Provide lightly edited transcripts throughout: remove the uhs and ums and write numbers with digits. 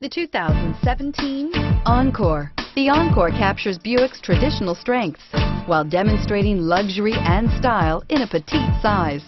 The 2017 Encore. The Encore captures Buick's traditional strengths while demonstrating luxury and style in a petite size.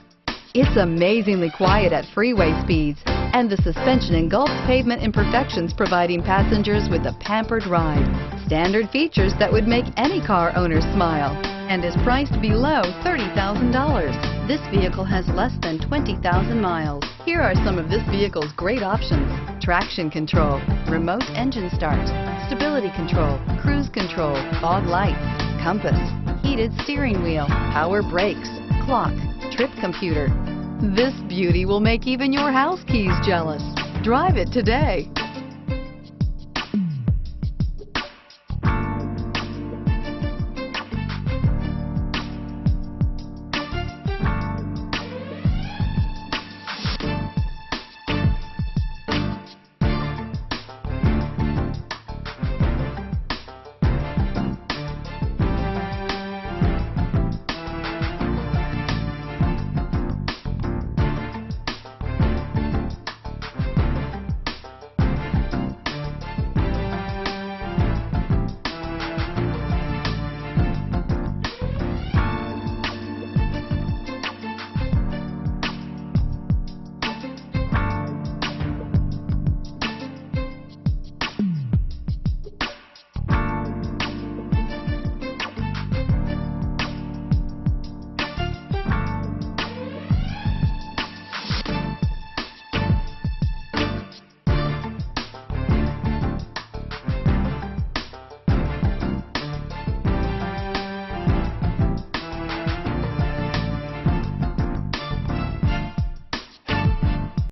It's amazingly quiet at freeway speeds, and the suspension engulfs pavement imperfections, providing passengers with a pampered ride. Standard features that would make any car owner smile, and is priced below $30,000. This vehicle has less than 20,000 miles. Here are some of this vehicle's great options: traction control, remote engine start, stability control, cruise control, fog lights, compass, heated steering wheel, power brakes, clock, trip computer. This beauty will make even your house keys jealous. Drive it today.